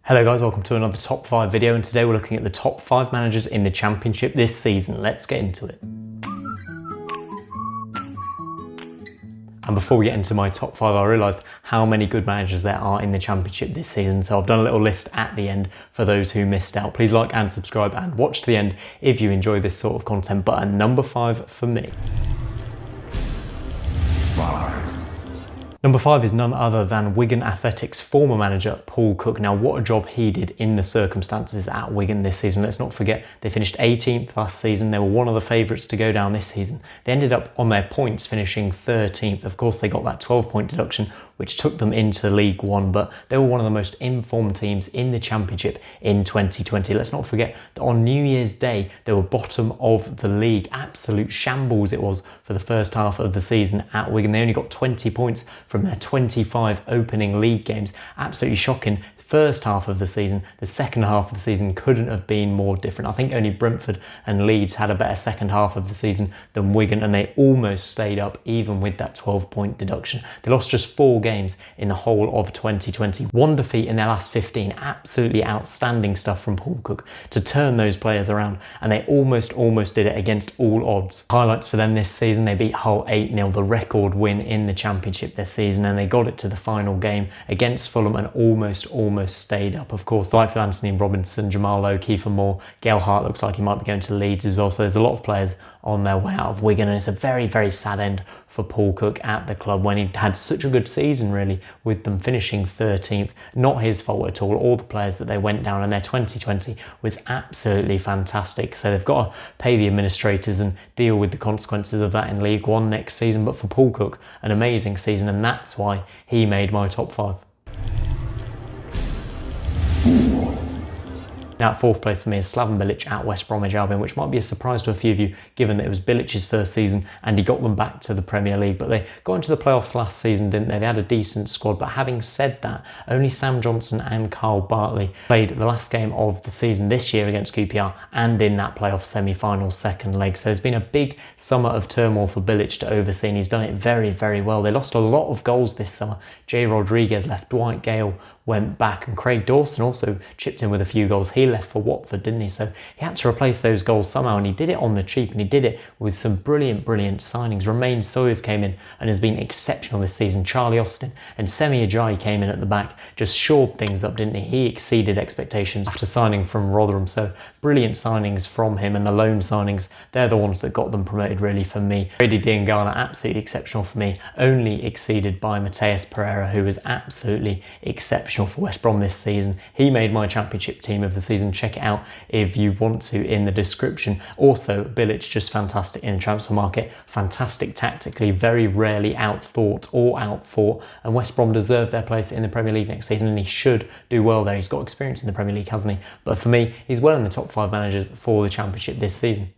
Hello guys, welcome to another top 5 video, and today we're looking at the top 5 managers in the Championship this season. Let's get into it. And before we get into my top 5, I realised how many good managers there are in the Championship this season, so I've done a little list at the end for those who missed out. Please like and subscribe and watch to the end if you enjoy this sort of content. But at number 5 for me. Number 5 is none other than Wigan Athletic's former manager, Paul Cook. Now, what a job he did in the circumstances at Wigan this season. Let's not forget, they finished 18th last season. They were one of the favourites to go down this season. They ended up on their points finishing 13th. Of course, they got that 12-point deduction, which took them into League One, but they were one of the most informed teams in the Championship in 2020. Let's not forget that on New Year's Day, they were bottom of the league. Absolute shambles it was for the first half of the season at Wigan. They only got 20 points from their 25 opening league games. Absolutely shocking. First half of the season, the second half of the season couldn't have been more different. I think only Brentford and Leeds had a better second half of the season than Wigan, and they almost stayed up even with that 12-point deduction. They lost just 4 games in the whole of 2020. 1 defeat in their last 15. Absolutely outstanding stuff from Paul Cook to turn those players around, and they almost did it against all odds. Highlights for them this season: they beat Hull 8-0, the record win in the Championship this season, and they got it to the final game against Fulham and almost stayed up. Of course, the likes of Anthony Robinson, Jamal Lowe, Kiefer Moore, Gerhard looks like he might be going to Leeds as well. So there's a lot of players on their way out of Wigan, and it's a very sad end for Paul Cook at the club when he had such a good season, really, with them finishing 13th. Not his fault at all the players that they went down, and their 2020 was absolutely fantastic. So they've got to pay the administrators and deal with the consequences of that in League One next season. But for Paul Cook, an amazing season, and that's why he made my top 5. Now, at 4th place for me is Slaven Bilic at West Bromwich Albion, which might be a surprise to a few of you, given that it was Bilic's first season and he got them back to the Premier League. But they got into the playoffs last season, didn't they? They had a decent squad, but having said that, only Sam Johnson and Carl Bartley played the last game of the season this year against QPR and in that playoff semi-final second leg. So there's been a big summer of turmoil for Bilic to oversee, and he's done it very well. They lost a lot of goals this summer. Jay Rodriguez left, Dwight Gale went back, and Craig Dawson also chipped in with a few goals. He left for Watford, didn't he? So he had to replace those goals somehow, and he did it on the cheap, and he did it with some brilliant signings. Romain Sawyers came in and has been exceptional this season. Charlie Austin and Semi Ajayi came in at the back, just shored things up, didn't he? He exceeded expectations after signing from Rotherham. So brilliant signings from him, and the loan signings, they're the ones that got them promoted, really, for me. Brady Diangana, absolutely exceptional for me, only exceeded by Mateus Pereira, who was absolutely exceptional for West Brom this season. He made my Championship team of the season. Check it out if you want to in the description. Also, Bilic just fantastic in the transfer market, fantastic tactically, very rarely outthought or outfought, and West Brom deserve their place in the Premier League next season, and he should do well there. He's got experience in the Premier League, hasn't he? But for me, he's well in the top 5 managers for the Championship this season.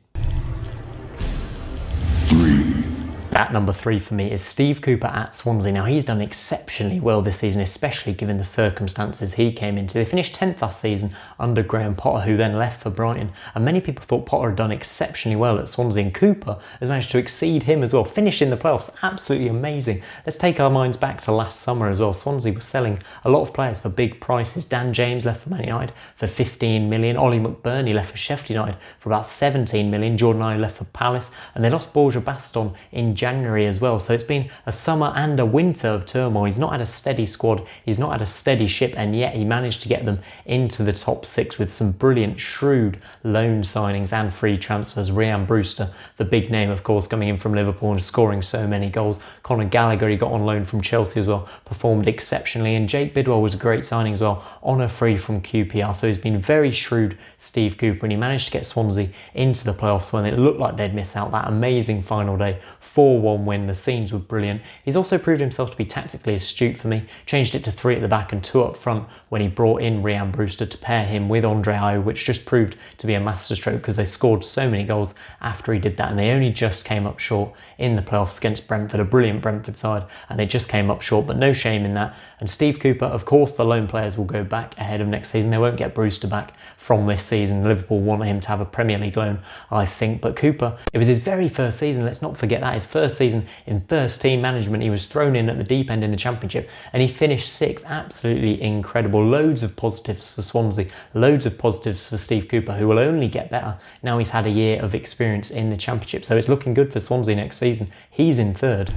At number 3 for me is Steve Cooper at Swansea. Now, he's done exceptionally well this season, especially given the circumstances he came into. They finished 10th last season under Graham Potter, who then left for Brighton, and many people thought Potter had done exceptionally well at Swansea, and Cooper has managed to exceed him as well, finish in the playoffs. Absolutely amazing. Let's take our minds back to last summer as well. Swansea was selling a lot of players for big prices. Dan James left for Man United for 15 million. Ollie McBurney left for Sheffield United for about 17 million. Jordan Ayew left for Palace, and they lost Borja Baston in January as well. So it's been a summer and a winter of turmoil. He's not had a steady squad, he's not had a steady ship, and yet he managed to get them into the top 6 with some brilliant, shrewd loan signings and free transfers. Ryan Brewster, the big name, of course, coming in from Liverpool and scoring so many goals. Conor Gallagher, he got on loan from Chelsea as well, performed exceptionally, and Jake Bidwell was a great signing as well, on a free from QPR. So he's been very shrewd, Steve Cooper, and he managed to get Swansea into the playoffs when it looked like they'd miss out. That amazing final day, 4-1 win. The scenes were brilliant. He's also proved himself to be tactically astute for me. Changed it to 3 at the back and 2 up front when he brought in Ryan Brewster to pair him with Andre Ayew, which just proved to be a masterstroke because they scored so many goals after he did that, and they only just came up short in the playoffs against Brentford, a brilliant Brentford side, and they just came up short, but no shame in that. And Steve Cooper, of course, the loan players will go back ahead of next season. They won't get Brewster back from this season. Liverpool want him to have a Premier League loan, I think, but Cooper, it was his very first season. Let's not forget that, his first first season in first team management. He was thrown in at the deep end in the Championship and he finished 6th. Absolutely incredible. Loads of positives for Swansea, loads of positives for Steve Cooper, who will only get better now he's had a year of experience in the Championship. So it's looking good for Swansea next season. He's in 3rd.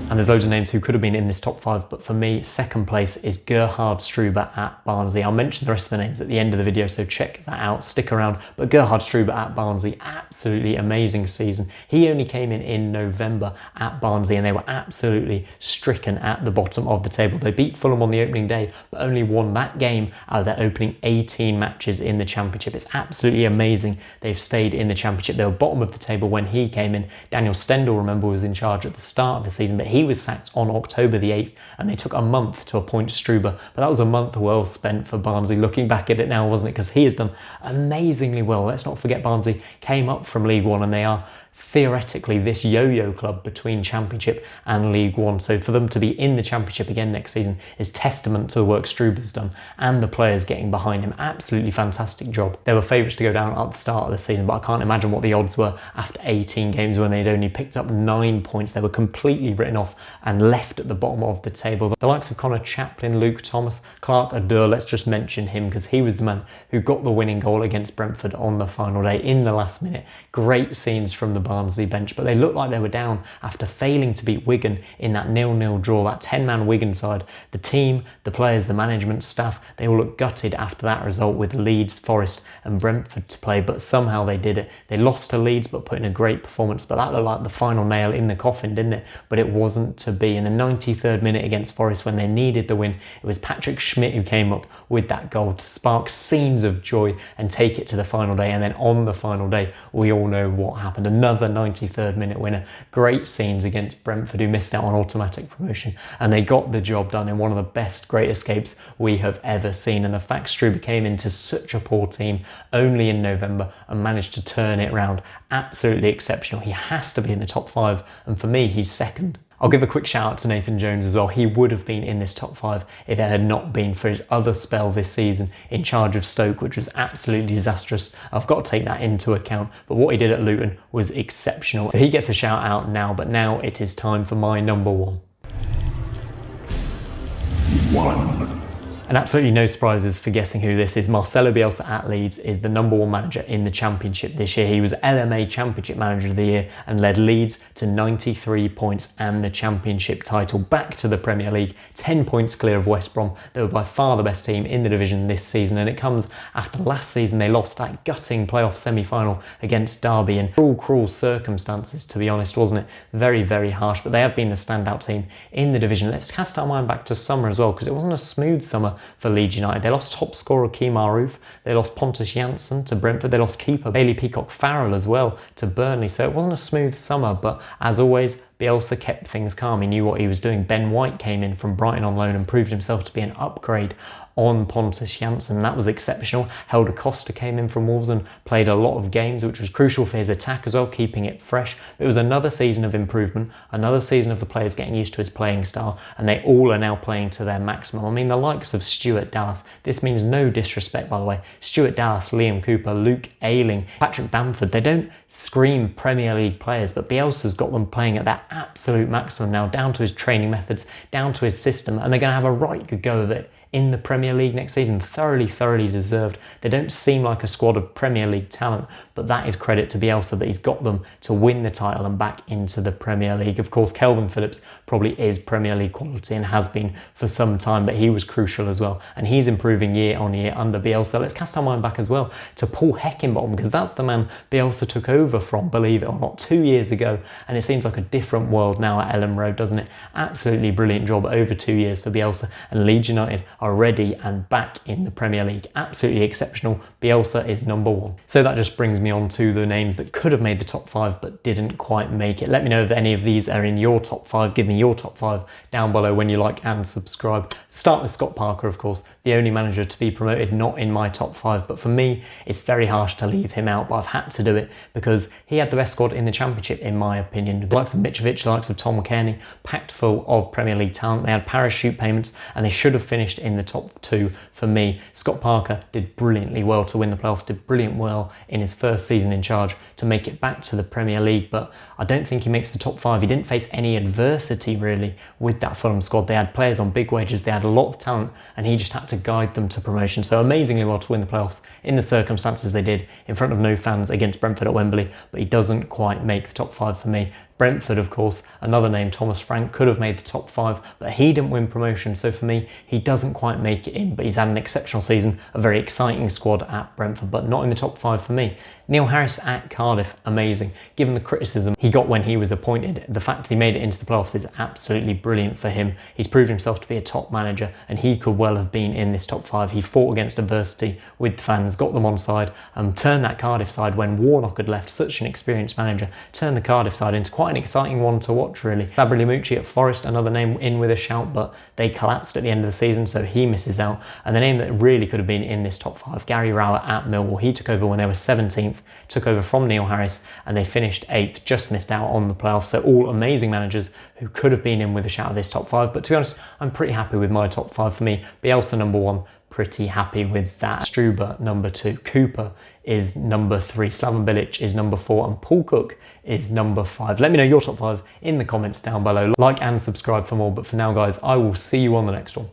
And there's loads of names who could have been in this top 5, but for me, 2nd place is Gerhard Struber at Barnsley. I'll mention the rest of the names at the end of the video, so check that out, stick around. But Gerhard Struber at Barnsley, absolutely amazing season. He only came in November at Barnsley and they were absolutely stricken at the bottom of the table. They beat Fulham on the opening day, but only won that game out of their opening 18 matches in the Championship. It's absolutely amazing they've stayed in the Championship. They were bottom of the table when he came in. Daniel Stendel, remember, was in charge at the start of the season, but he was sacked on October the 8th and they took a month to appoint Struber, but that was a month well spent for Barnsley. Looking back at it now, wasn't it? Because he has done amazingly well. Let's not forget Barnsley came up from League One and they are theoretically this yo-yo club between Championship and League One. So for them to be in the Championship again next season is testament to the work Struber's done and the players getting behind him. Absolutely fantastic job. They were favourites to go down at the start of the season, but I can't imagine what the odds were after 18 games when they'd only picked up 9 points. They were completely written off and left at the bottom of the table. The likes of Connor Chaplin, Luke Thomas, Clark Adur, let's just mention him because he was the man who got the winning goal against Brentford on the final day in the last minute. Great scenes from the Barnsley bench, but they looked like they were down after failing to beat Wigan in that 0-0 draw, that 10-man Wigan side. The team, the players, the management staff, they all looked gutted after that result with Leeds, Forest and Brentford to play, but somehow they did it. They lost to Leeds but put in a great performance, but that looked like the final nail in the coffin, didn't it? But it wasn't to be. In the 93rd minute against Forest, when they needed the win, it was Patrick Schmidt who came up with that goal to spark scenes of joy and take it to the final day. And then on the final day, we all know what happened. Another 93rd minute winner. Great scenes against Brentford, who missed out on automatic promotion, and they got the job done in one of the best great escapes we have ever seen. And the fact Struber came into such a poor team only in November and managed to turn it around, absolutely exceptional. He has to be in the top 5, and for me, he's 2nd. I'll give a quick shout out to Nathan Jones as well. He would have been in this top 5 if it had not been for his other spell this season in charge of Stoke, which was absolutely disastrous. I've got to take that into account, but what he did at Luton was exceptional. So he gets a shout out now, but now it is time for my number 1. And absolutely no surprises for guessing who this is. Marcelo Bielsa at Leeds is the number 1 manager in the Championship this year. He was LMA Championship Manager of the Year and led Leeds to 93 points and the Championship title. Back to the Premier League, 10 points clear of West Brom. They were by far the best team in the division this season, and it comes after last season they lost that gutting playoff semi-final against Derby in cruel circumstances, to be honest, wasn't it? Very, very harsh, but they have been the standout team in the division. Let's cast our mind back to summer as well, because it wasn't a smooth summer for Leeds United. They lost top scorer Kemar Roof, they lost Pontus Jansson to Brentford, they lost keeper Bailey Peacock-Farrell as well to Burnley, so it wasn't a smooth summer, but as always, Bielsa kept things calm. He knew what he was doing. Ben White came in from Brighton on loan and proved himself to be an upgrade on Pontus Jansson. That was exceptional. Helder Costa came in from Wolves and played a lot of games, which was crucial for his attack as well, keeping it fresh. It was another season of improvement, another season of the players getting used to his playing style, and they all are now playing to their maximum. I mean, the likes of Stuart Dallas, this means no disrespect, by the way, Stuart Dallas, Liam Cooper, Luke Ayling, Patrick Bamford, they don't scream Premier League players, but Bielsa's got them playing at that absolute maximum now, down to his training methods, down to his system, and they're going to have a right good go of it in the Premier League next season. Thoroughly deserved. They don't seem like a squad of Premier League talent, but that is credit to Bielsa that he's got them to win the title and back into the Premier League. Of course, Kelvin Phillips probably is Premier League quality and has been for some time, but he was crucial as well, and he's improving year on year under Bielsa. Let's cast our mind back as well to Paul Heckingbottom, because that's the man Bielsa took over from, believe it or not, 2 years ago, and it seems like a different world now at Ellen Road, doesn't it? Absolutely brilliant job over 2 years for Bielsa, and Leeds United are ready and back in the Premier League. Absolutely exceptional. Bielsa is number 1. So that just brings me on to the names that could have made the top 5 but didn't quite make it. Let me know if any of these are in your top 5. Give me your top 5 down below when you like and subscribe. Start with Scott Parker, of course, the only manager to be promoted, not in my top 5, but for me it's very harsh to leave him out, but I've had to do it because he had the best squad in the Championship in my opinion. The likes of Mitrovic Mitrovic, the likes of Tom Kearney, packed full of Premier League talent. They had parachute payments and they should have finished in the top 2 for me. Scott Parker did brilliantly well to win the playoffs, did brilliant well in his first season in charge to make it back to the Premier League, but I don't think he makes the top 5. He didn't face any adversity really with that Fulham squad. They had players on big wages, they had a lot of talent, and he just had to guide them to promotion. So amazingly well to win the playoffs in the circumstances they did, in front of no fans against Brentford at Wembley, but he doesn't quite make the top 5 for me. Brentford, of course, another name, Thomas Frank, could have made the top 5, but he didn't win promotion. So for me, he doesn't quite make it in, but he's had an exceptional season, a very exciting squad at Brentford, but not in the top 5 for me. Neil Harris at Cardiff, amazing. Given the criticism he got when he was appointed, the fact that he made it into the playoffs is absolutely brilliant for him. He's proved himself to be a top manager, and he could well have been in this top 5. He fought against adversity with the fans, got them on side, turned that Cardiff side when Warnock had left, such an experienced manager, turned the Cardiff side into quite an exciting one to watch really. Sabri Limucci at Forest, another name in with a shout, but they collapsed at the end of the season, so he misses out. And the name that really could have been in this top 5, Gary Rowett at Millwall. He took over when they were 17th, took over from Neil Harris, and they finished 8th, just missed out on the playoffs. So all amazing managers who could have been in with a shout of this top 5, but to be honest, I'm pretty happy with my top 5 for me. Bielsa number 1, pretty happy with that. Struber number 2, Cooper is number 3, Slaven Bilic is number 4, and Paul Cook is number 5. Let me know your top 5 in the comments down below. Like and subscribe for more, but for now guys, I will see you on the next one.